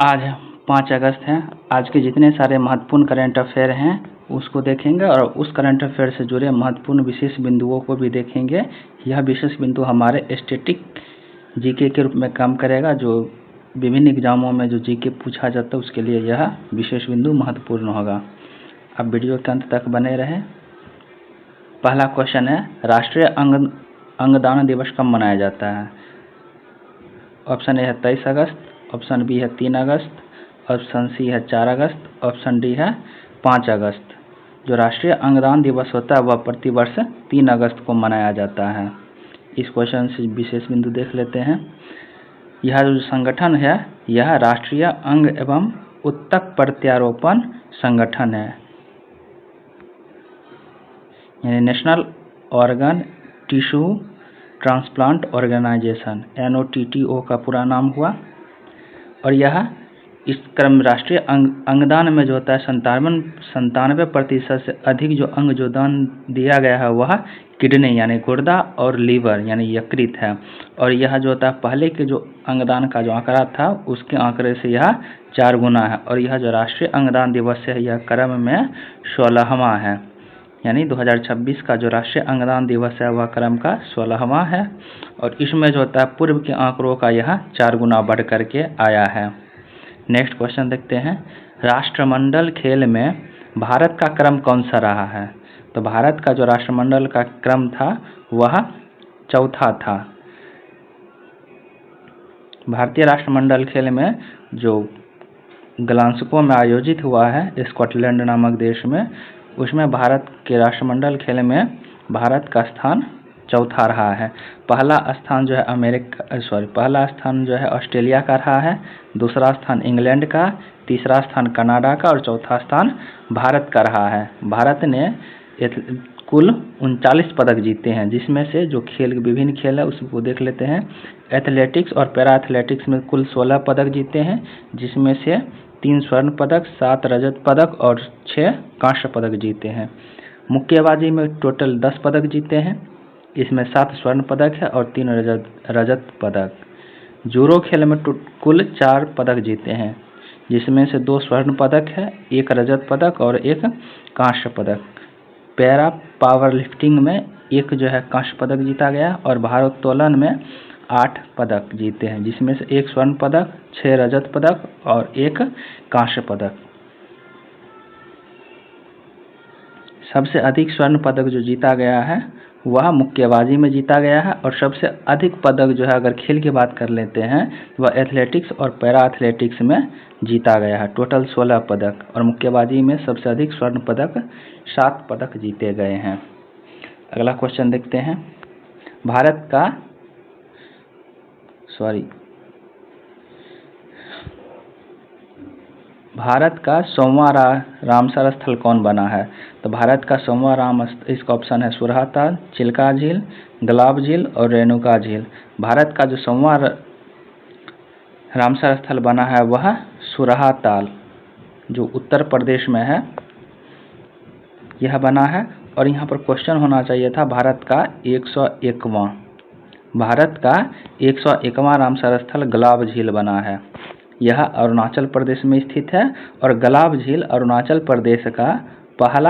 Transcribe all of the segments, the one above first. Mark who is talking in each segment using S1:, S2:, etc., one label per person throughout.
S1: आज 5 अगस्त है। आज के जितने सारे महत्वपूर्ण करंट अफेयर हैं उसको देखेंगे और उस करंट अफेयर से जुड़े महत्वपूर्ण विशेष बिंदुओं को भी देखेंगे। यह विशेष बिंदु हमारे स्टैटिक जीके के रूप में काम करेगा, जो विभिन्न एग्जामों में जो जीके पूछा जाता है उसके लिए यह विशेष बिंदु महत्वपूर्ण होगा। अब वीडियो के अंत तक बने रहें। पहला क्वेश्चन है, राष्ट्रीय अंगदान दिवस कब मनाया जाता है? ऑप्शन ए है 23 अगस्त, ऑप्शन बी है 3 अगस्त, ऑप्शन सी है 4 अगस्त, ऑप्शन डी है 5 अगस्त। जो राष्ट्रीय अंगदान दिवस होता है वह प्रतिवर्ष 3 अगस्त को मनाया जाता है। इस क्वेश्चन से विशेष बिंदु देख लेते हैं। यह जो संगठन है यह राष्ट्रीय अंग एवं उत्तक प्रत्यारोपण संगठन है, यानी national organ tissue transplant organisation NOTTO का पूरा नाम हुआ। और यह इस क्रम राष्ट्रीय अंगदान में जो होता है 97% से अधिक जो अंग जो दान दिया गया है वह किडनी यानी गुर्दा और लीवर यानी यकृत है। और यह जो होता है पहले के जो अंगदान का जो आंकड़ा था उसके आंकड़े से यह 4 गुना है। और यह जो राष्ट्रीय अंगदान दिवस है यह क्रम में 16वां है, यानी 2026 का जो राष्ट्रीय अंगदान दिवस है वह क्रम का 16वां है। और इसमें जो होता है पूर्व के आंकड़ों का यह 4 गुना बढ़ करके आया है। नेक्स्ट क्वेश्चन देखते हैं, राष्ट्रमंडल खेल में भारत का क्रम कौन सा रहा है? तो भारत का जो राष्ट्रमंडल का क्रम था वह 4था था। भारतीय राष्ट्रमंडल खेल में जो ग्लासगो में आयोजित हुआ है स्कॉटलैंड नामक देश में, उसमें भारत के राष्ट्रमंडल खेल में भारत का स्थान 4था रहा है। पहला स्थान जो है ऑस्ट्रेलिया का रहा है, दूसरा स्थान इंग्लैंड का, तीसरा स्थान कनाडा का और चौथा स्थान भारत का रहा है। भारत ने कुल 39 पदक जीते हैं, जिसमें से जो विभिन्न खेल है उसको देख लेते हैं। एथलेटिक्स और पैरा एथलेटिक्स में कुल 16 पदक जीते हैं, जिसमें से 3 स्वर्ण पदक, 7 रजत पदक और 6 कांस्य पदक जीते हैं। मुक्केबाजी में टोटल 10 पदक जीते हैं, इसमें 7 स्वर्ण पदक है और 3 रजत पदक। जूडो खेल में कुल 4 पदक जीते हैं, जिसमें से 2 स्वर्ण पदक है, 1 रजत पदक और 1 कांस्य पदक। पैरा पावर लिफ्टिंग में 1 जो है कांस्य पदक जीता गया और भारोत्तोलन में 8 पदक जीते हैं, जिसमें से 1 स्वर्ण पदक, 6 रजत पदक और 1 कांस्य पदक। सबसे अधिक स्वर्ण पदक जो जीता गया है वह मुक्केबाजी में जीता गया है। और सबसे अधिक पदक जो है अगर खेल की बात कर लेते हैं वह एथलेटिक्स और पैरा एथलेटिक्स में जीता गया है, टोटल 16 पदक। और मुक्केबाजी में सबसे अधिक स्वर्ण पदक 7 पदक जीते गए हैं। अगला क्वेश्चन देखते हैं, भारत का 100वां रामसर स्थल कौन बना है? तो भारत का 100वां इसका ऑप्शन है सुरहा ताल, चिल्का झील, गुलाब झील और रेणुका झील। भारत का जो 100वां रामसर स्थल बना है वह सुरहा ताल जो उत्तर प्रदेश में है यह बना है। और यहाँ पर क्वेश्चन होना चाहिए था भारत का 101वां रामसर स्थल गुलाब झील बना है। यह अरुणाचल प्रदेश में स्थित है और गुलाब झील अरुणाचल प्रदेश का पहला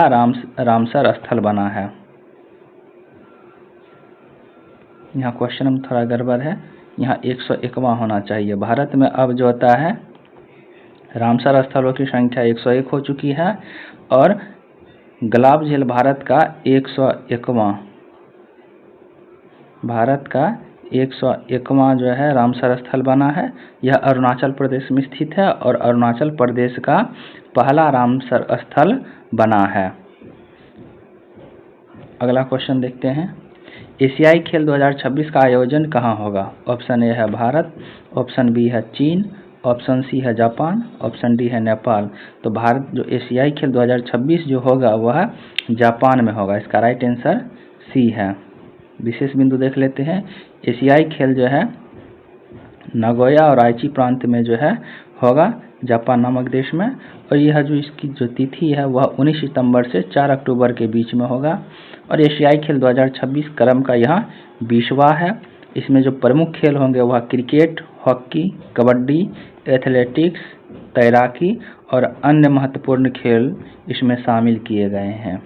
S1: रामसर स्थल बना है। यहाँ क्वेश्चन में थोड़ा गड़बड़ है, यहाँ 101वां होना चाहिए। भारत में अब जो होता है रामसर स्थलों की संख्या 101 हो चुकी है और गुलाब झील भारत का 101वां जो है रामसर स्थल बना है। यह अरुणाचल प्रदेश में स्थित है और अरुणाचल प्रदेश का पहला रामसर स्थल बना है। अगला क्वेश्चन देखते हैं, एशियाई खेल 2026 का आयोजन कहाँ होगा? ऑप्शन ए है भारत, ऑप्शन बी है चीन, ऑप्शन सी है जापान, ऑप्शन डी है नेपाल। तो भारत जो एशियाई खेल 2026 जो होगा वह जापान में होगा। इसका राइट आंसर सी है। विशेष बिंदु देख लेते हैं, एशियाई खेल जो है नागोया और आइची प्रांत में जो है होगा, जापान नामक देश में। और यह जो इसकी जो तिथि है वह 19 सितंबर से 4 अक्टूबर के बीच में होगा। और एशियाई खेल 2026 क्रम का यह 20वां है। इसमें जो प्रमुख खेल होंगे वह क्रिकेट, हॉकी, कबड्डी, एथलेटिक्स, तैराकी और अन्य महत्वपूर्ण खेल इसमें शामिल किए गए हैं।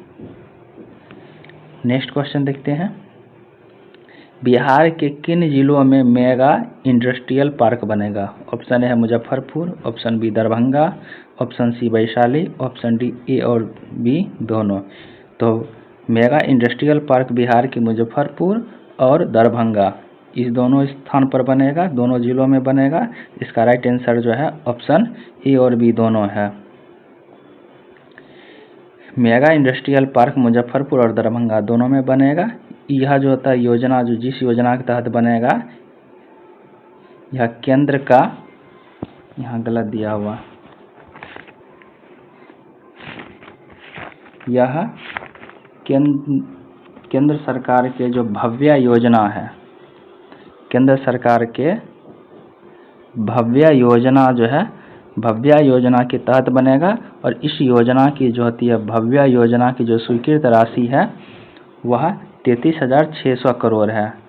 S1: नेक्स्ट क्वेश्चन देखते हैं, बिहार के किन जिलों में मेगा इंडस्ट्रियल पार्क बनेगा? ऑप्शन ए है Muzaffarpur, option B Darbhanga, option C Vaishali, option D A और बी दोनों। तो मेगा इंडस्ट्रियल पार्क बिहार के मुजफ्फरपुर और दरभंगा इस दोनों स्थान पर बनेगा, दोनों जिलों में बनेगा। इसका राइट आंसर जो है ऑप्शन ए और बी दोनों है। मेगा इंडस्ट्रियल पार्क मुजफ्फरपुर और दरभंगा दोनों में बनेगा। यह जो होता है योजना, जो जिस योजना के तहत बनेगा, यह केंद्र का, यहाँ गलत दिया हुआ, यह केंद्र सरकार के जो भव्य योजना है, केंद्र सरकार के भव्य योजना जो है, भव्य योजना के तहत बनेगा। और इस योजना की जो होती है, भव्य योजना की जो स्वीकृत राशि है वह 33,600 करोड़ है।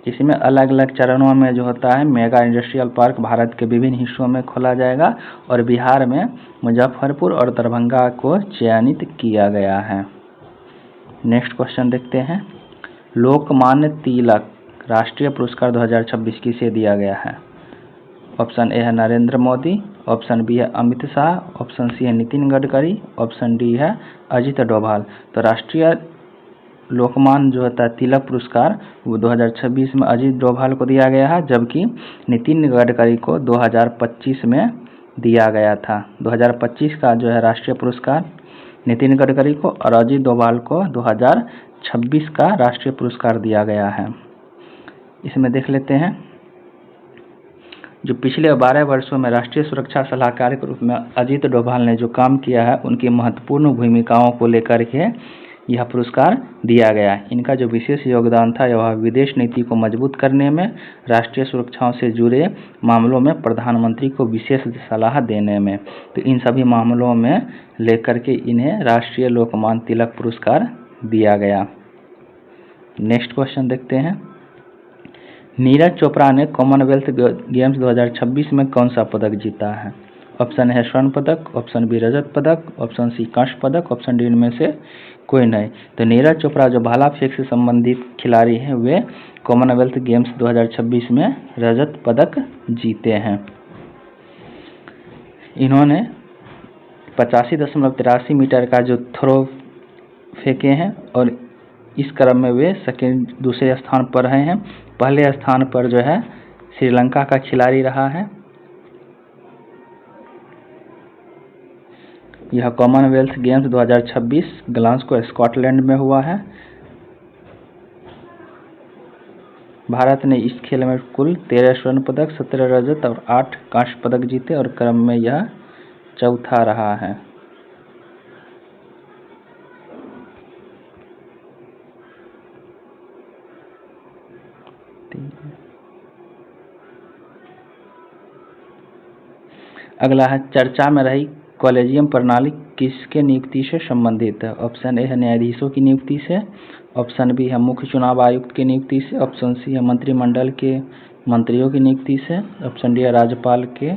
S1: इसमें अलग अलग चरणों में जो होता है मेगा इंडस्ट्रियल पार्क भारत के विभिन्न हिस्सों में खोला जाएगा और बिहार में मुजफ्फरपुर और दरभंगा को चयनित किया गया है। नेक्स्ट क्वेश्चन देखते हैं, लोकमान्य तिलक राष्ट्रीय पुरस्कार 2026 किसे दिया गया है? ऑप्शन ए है नरेंद्र मोदी, ऑप्शन बी है अमित शाह, ऑप्शन सी है नितिन गडकरी, ऑप्शन डी है अजित डोभाल। तो राष्ट्रीय लोकमान्य जो होता है तिलक पुरस्कार वो 2026 में अजित डोभाल को दिया गया है, जबकि नितिन गडकरी को 2025 में दिया गया था। 2025 का जो है राष्ट्रीय पुरस्कार नितिन गडकरी को और अजित डोभाल को 2026 का राष्ट्रीय पुरस्कार दिया गया है। इसमें देख लेते हैं, जो पिछले 12 वर्षों में राष्ट्रीय सुरक्षा सलाहकार के रूप में अजित डोभाल ने जो काम किया है, उनकी महत्वपूर्ण भूमिकाओं को लेकर के यह पुरस्कार दिया गया। इनका जो विशेष योगदान था वह विदेश नीति को मजबूत करने में, राष्ट्रीय सुरक्षा से जुड़े मामलों में प्रधानमंत्री को विशेष सलाह देने में। तो इन सभी मामलों में लेकर के इन्हें राष्ट्रीय लोकमान्य तिलक पुरस्कार दिया गया। नेक्स्ट क्वेश्चन देखते हैं, नीरज चोपड़ा ने कॉमनवेल्थ गेम्स 2026 में कौन सा पदक जीता है? ऑप्शन है स्वर्ण पदक, ऑप्शन बी रजत पदक, ऑप्शन सी कांस्य पदक, ऑप्शन डी इनमें से कोई नहीं। तो नीरज चोपड़ा जो भाला फेंक से संबंधित खिलाड़ी हैं वे कॉमनवेल्थ गेम्स 2026 में रजत पदक जीते हैं। इन्होंने 85.83 मीटर का जो थ्रो फेंके हैं और इस क्रम में वे दूसरे स्थान पर रहे हैं। पहले स्थान पर जो है श्रीलंका का खिलाड़ी रहा है। यह कॉमनवेल्थ गेम्स 2026 ग्लासगो स्कॉटलैंड में हुआ है। भारत ने इस खेल में कुल 13 स्वर्ण पदक, 17 रजत और 8 कांस्य पदक जीते और क्रम में यह चौथा रहा है। अगला है, चर्चा में रही कॉलेजियम प्रणाली किसके नियुक्ति से संबंधित है? ऑप्शन ए है न्यायाधीशों की नियुक्ति से, ऑप्शन बी है मुख्य चुनाव आयुक्त की नियुक्ति से, ऑप्शन सी है मंत्रिमंडल के मंत्रियों की नियुक्ति से, ऑप्शन डी है राज्यपाल के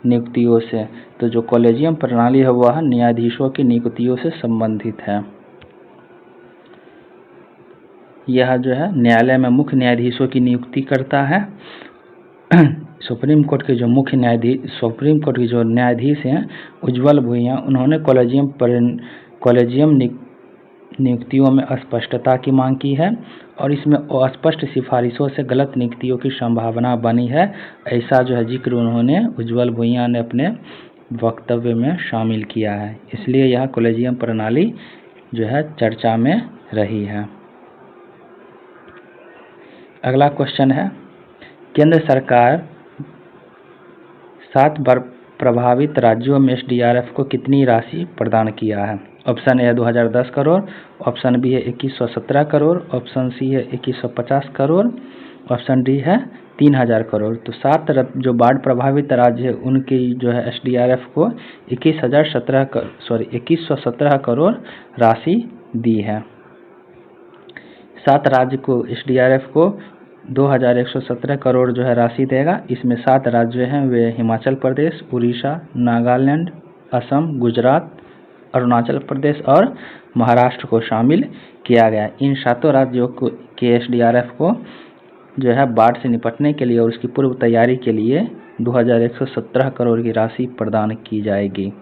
S1: नियुक्तियों से। तो जो कॉलेजियम प्रणाली है वह न्यायाधीशों की नियुक्तियों से संबंधित है। यह जो है न्यायालय में मुख्य न्यायाधीशों की नियुक्ति करता है। सुप्रीम कोर्ट के जो न्यायाधीश हैं उज्ज्वल भुइयां, उन्होंने कॉलेजियम नियुक्तियों में स्पष्टता की मांग की है और इसमें अस्पष्ट सिफारिशों से गलत नियुक्तियों की संभावना बनी है। ऐसा जो है जिक्र उन्होंने उज्ज्वल भुइयां ने अपने वक्तव्य में शामिल किया है, इसलिए यह कॉलेजियम प्रणाली जो है चर्चा में रही है। अगला क्वेश्चन है, केंद्र सरकार 7 बार प्रभावित राज्यों में SDRF को कितनी राशि प्रदान किया है? ऑप्शन ए है 2010 करोड़, ऑप्शन बी है 2117 करोड़, ऑप्शन सी है 2150 करोड़, ऑप्शन डी है 3000 करोड़। तो 7 जो बाढ़ प्रभावित राज्य है उनकी जो है SDRF को 2117 करोड़ राशि दी है। 7 राज्य को SDRF को 2117 करोड़ जो है राशि देगा। इसमें 7 राज्य हैं, वे हिमाचल प्रदेश, उड़ीसा, नागालैंड, असम, गुजरात, अरुणाचल प्रदेश और महाराष्ट्र को शामिल किया गया। इन 7 राज्यों को के एसडीआरएफ को जो है बाढ़ से निपटने के लिए और उसकी पूर्व तैयारी के लिए 2117 करोड़ की राशि प्रदान की जाएगी।